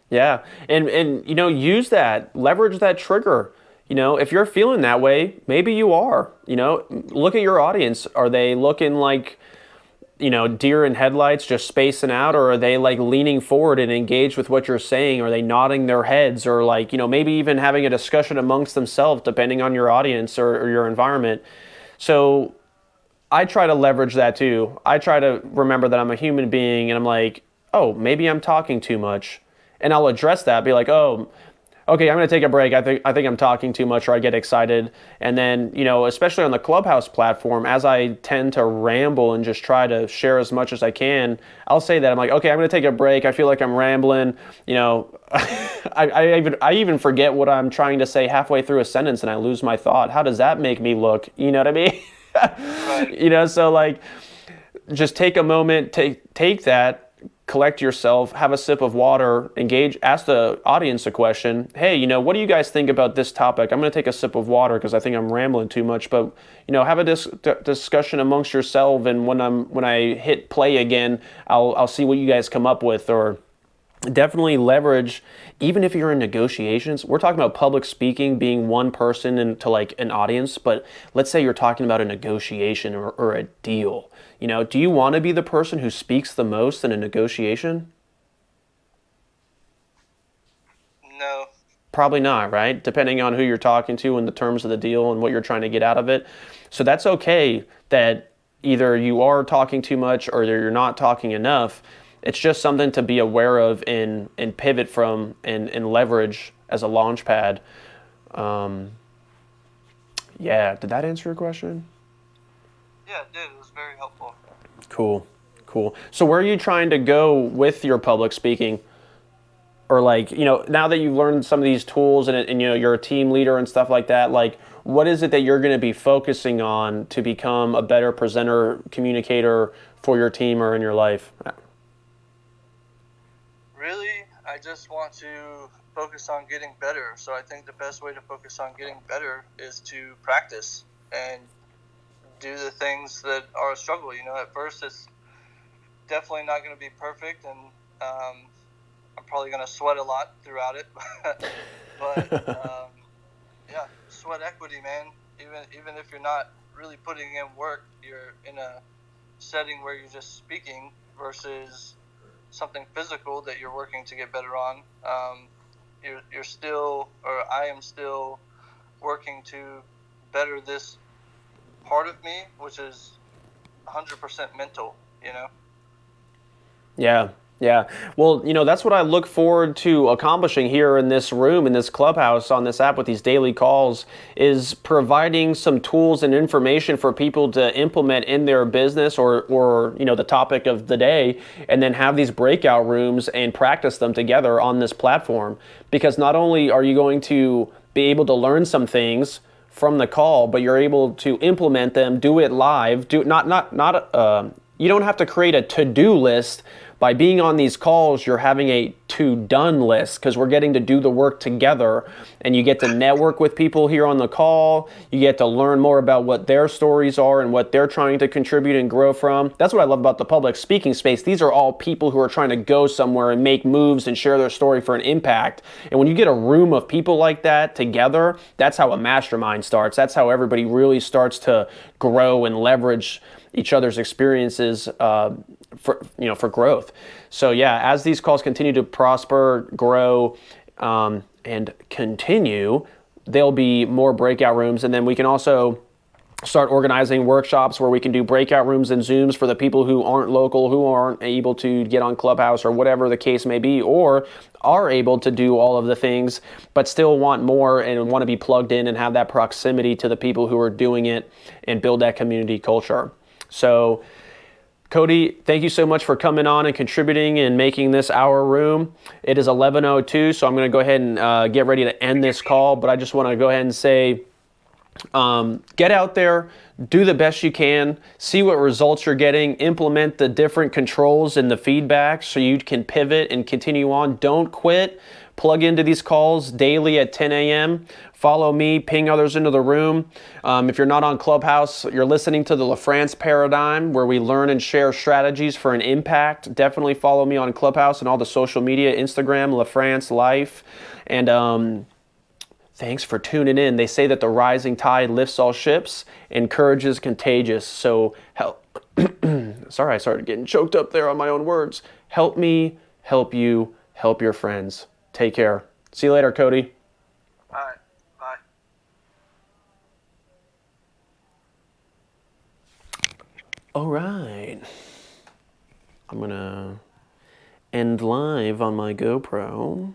Yeah. And use that, leverage that trigger. If you're feeling that way, maybe you are. Look at your audience. Are they looking like, deer in headlights, just spacing out, or are they like leaning forward and engaged with what you're saying? Are they nodding their heads, or like, maybe even having a discussion amongst themselves, depending on your audience or your environment? So I try to leverage that too. I try to remember that I'm a human being, and I'm like, oh, maybe I'm talking too much. And I'll address that, be like, oh, okay, I'm going to take a break. I think I'm talking too much, or I get excited. And then, especially on the Clubhouse platform, as I tend to ramble and just try to share as much as I can, I'll say that I'm like, okay, I'm going to take a break. I feel like I'm rambling. I even forget what I'm trying to say halfway through a sentence, and I lose my thought. How does that make me look? You know what I mean? Right. So like, just take a moment, take that, collect yourself, have a sip of water, engage, ask the audience a question. Hey, what do you guys think about this topic? I'm going to take a sip of water because I think I'm rambling too much, but have a discussion amongst yourself, and when I hit play again, I'll see what you guys come up with. Or definitely leverage, even if you're in negotiations. We're talking about public speaking being one person into like an audience, but let's say you're talking about a negotiation or a deal. Do you want to be the person who speaks the most in a negotiation? No. Probably not, right? Depending on who you're talking to and the terms of the deal and what you're trying to get out of it. So that's okay that either you are talking too much or you're not talking enough. It's just something to be aware of and pivot from and leverage as a launch pad. Yeah, did that answer your question? Yeah, it did. It was very helpful. Cool, cool. So where are you trying to go with your public speaking? Or like, now that you've learned some of these tools and you're a team leader and stuff like that, like what is it that you're going to be focusing on to become a better presenter, communicator for your team or in your life? Really, I just want to focus on getting better. So I think the best way to focus on getting better is to practice and do the things that are a struggle. At first it's definitely not going to be perfect, and I'm probably going to sweat a lot throughout it. But yeah, sweat equity, man. Even if you're not really putting in work, you're in a setting where you're just speaking versus something physical that you're working to get better on. You're still, or I am still, working to better this part of me, which is 100% mental. Yeah. Yeah. Well, that's what I look forward to accomplishing here in this room, in this clubhouse, on this app with these daily calls, is providing some tools and information for people to implement in their business or the topic of the day, and then have these breakout rooms and practice them together on this platform. Because not only are you going to be able to learn some things from the call, but you're able to implement them, do it live, you don't have to create a to-do list. By being on these calls, you're having a to-done list because we're getting to do the work together, and you get to network with people here on the call. You get to learn more about what their stories are and what they're trying to contribute and grow from. That's what I love about the public speaking space. These are all people who are trying to go somewhere and make moves and share their story for an impact. And when you get a room of people like that together, that's how a mastermind starts. That's how everybody really starts to grow and leverage each other's experiences for growth. So yeah, as these calls continue to prosper, grow, and continue, there'll be more breakout rooms, and then we can also start organizing workshops where we can do breakout rooms and Zooms for the people who aren't local, who aren't able to get on Clubhouse or whatever the case may be, or are able to do all of the things but still want more and want to be plugged in and have that proximity to the people who are doing it and build that community culture. So Cody, thank you so much for coming on and contributing and making this our room. It is 11:02, so I'm going to go ahead and get ready to end this call, but I just want to go ahead and say, get out there, do the best you can, see what results you're getting, implement the different controls and the feedback so you can pivot and continue on. Don't quit. Plug into these calls daily at 10 a.m. Follow me, ping others into the room. If you're not on Clubhouse, you're listening to the LaFrance Paradigm, where we learn and share strategies for an impact. Definitely follow me on Clubhouse and all the social media, Instagram, LaFrance Life. And thanks for tuning in. They say that the rising tide lifts all ships, and courage is contagious. So sorry, I started getting choked up there on my own words. Help me, help you, help your friends. Take care. See you later, Cody. All right. Bye. All right. I'm going to end live on my GoPro.